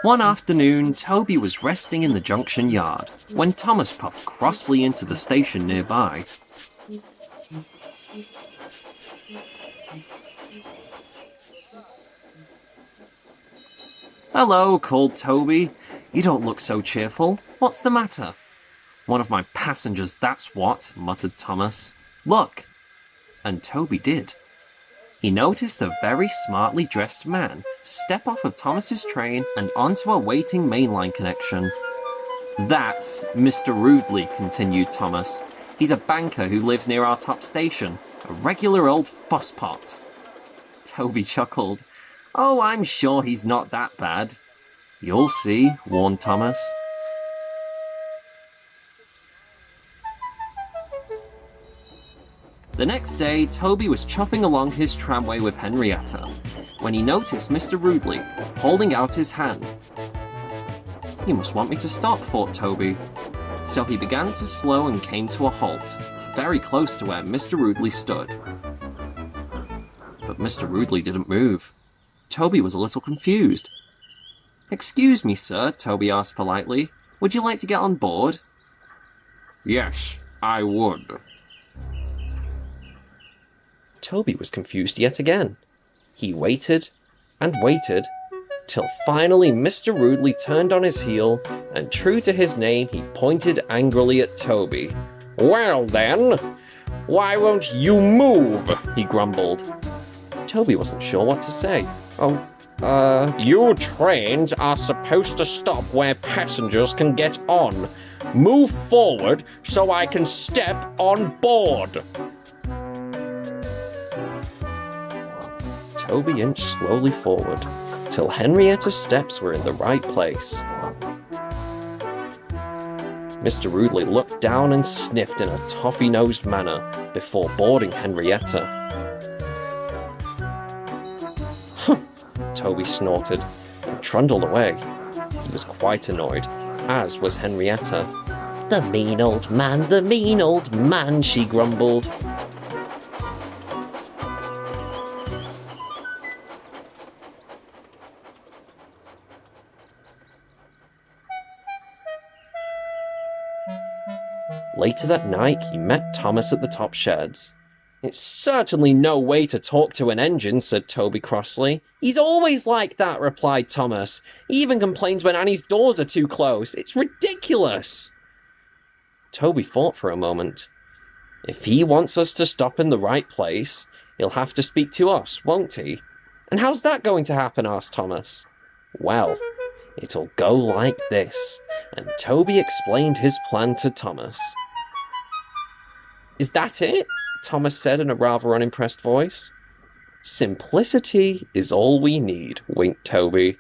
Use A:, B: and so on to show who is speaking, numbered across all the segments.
A: One afternoon, Toby was resting in the junction yard when Thomas puffed crossly into the station nearby. "Hello," called Toby. "You don't look so cheerful. What's the matter?" "One of my passengers, that's what," muttered Thomas. "Look." And Toby did. He noticed a very smartly dressed man step off of Thomas's train and onto a waiting mainline connection. "That's Mr. Roodley," continued Thomas. "He's a banker who lives near our top station. A regular old fusspot." Toby chuckled. "Oh, I'm sure he's not that bad." "You'll see," warned Thomas. The next day, Toby was chuffing along his tramway with Henrietta when he noticed Mr. Roodley holding out his hand. "He must want me to stop," thought Toby. So he began to slow and came to a halt, very close to where Mr. Roodley stood. But Mr. Roodley didn't move. Toby was a little confused. "Excuse me, sir," Toby asked politely. "Would you like to get on board?" "Yes, I would." Toby was confused yet again. He waited and waited, till finally Mr. Roodley turned on his heel, and true to his name, he pointed angrily at Toby. "Well then, why won't you move?" he grumbled. Toby wasn't sure what to say. You trains are supposed to stop where passengers can get on. Move forward so I can step on board." Toby inched slowly forward, till Henrietta's steps were in the right place. Mr. Roodley looked down and sniffed in a toffee-nosed manner before boarding Henrietta. "Huh," Toby snorted and trundled away. He was quite annoyed, as was Henrietta. The mean old man," she grumbled. Later that night, he met Thomas at the top sheds. "It's certainly no way to talk to an engine," said Toby crossly. "He's always like that," replied Thomas. "He even complains when Annie's doors are too close. It's ridiculous." Toby thought for a moment. "If he wants us to stop in the right place, he'll have to speak to us, won't he?" "And how's that going to happen?" asked Thomas. "Well, it'll go like this," and Toby explained his plan to Thomas. "Is that it?" Thomas said in a rather unimpressed voice. "Simplicity is all we need," winked Toby.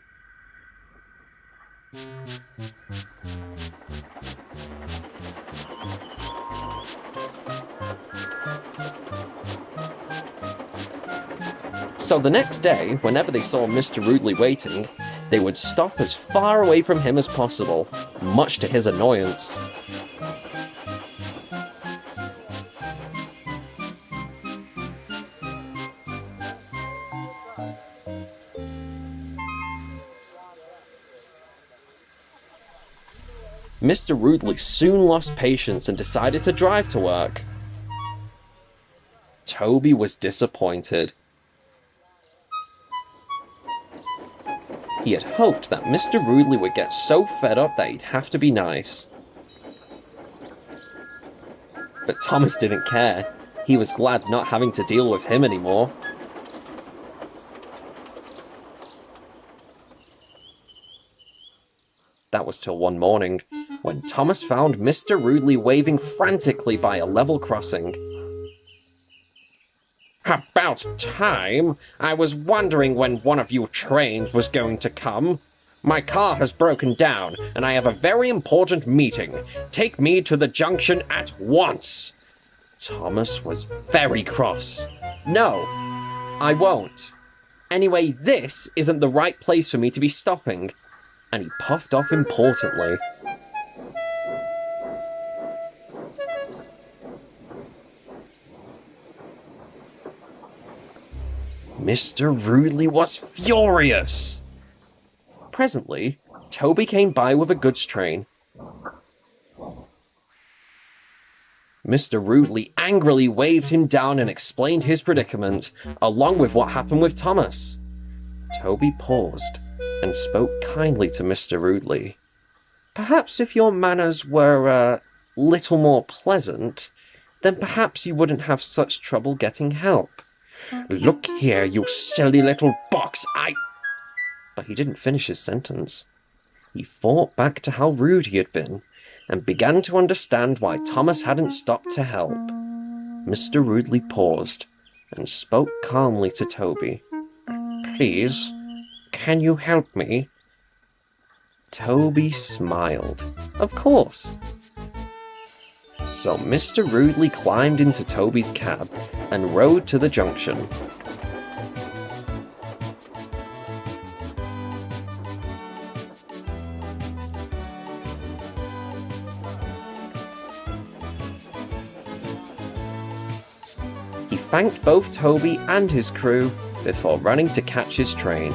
A: So the next day, whenever they saw Mr. Roodley waiting, they would stop as far away from him as possible, much to his annoyance. Mr. Roodley soon lost patience and decided to drive to work. Toby was disappointed. He had hoped that Mr. Roodley would get so fed up that he'd have to be nice. But Thomas didn't care. He was glad not having to deal with him anymore. That was till one morning, when Thomas found Mr. Roodley waving frantically by a level crossing. "About time! I was wondering when one of you trains was going to come. My car has broken down, and I have a very important meeting. Take me to the junction at once." Thomas was very cross. "No, I won't. Anyway, this isn't the right place for me to be stopping." And he puffed off importantly. Mr. Roodley was furious. Presently, Toby came by with a goods train. Mr. Roodley angrily waved him down and explained his predicament, along with what happened with Thomas. Toby paused and spoke kindly to Mr. Roodley. Perhaps if your manners were a little more pleasant, then perhaps you wouldn't have such trouble getting help. Look here, you silly little box, But he didn't finish his sentence. He thought back to how rude he had been, and began to understand why Thomas hadn't stopped to help. Mr. Roodley paused, and spoke calmly to Toby. Please, can you help me? Toby smiled. Of course. So Mr. Roodley climbed into Toby's cab and rode to the junction. He thanked both Toby and his crew before running to catch his train.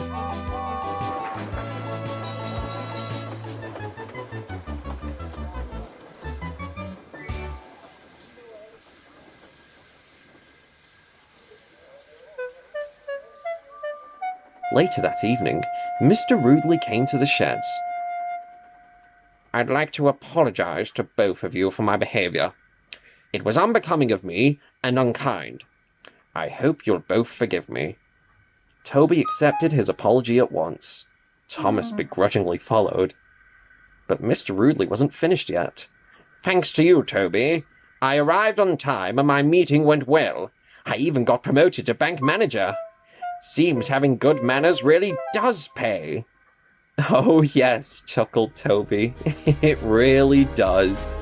A: Later that evening, Mr. Roodley came to the sheds. I'd like to apologize to both of you for my behavior. It was unbecoming of me and unkind. I hope you'll both forgive me. Toby accepted his apology at once. Thomas begrudgingly followed. But Mr. Roodley wasn't finished yet. Thanks to you, Toby. I arrived on time and my meeting went well. I even got promoted to bank manager. Seems having good manners really does pay. Oh yes, chuckled Toby. It really does.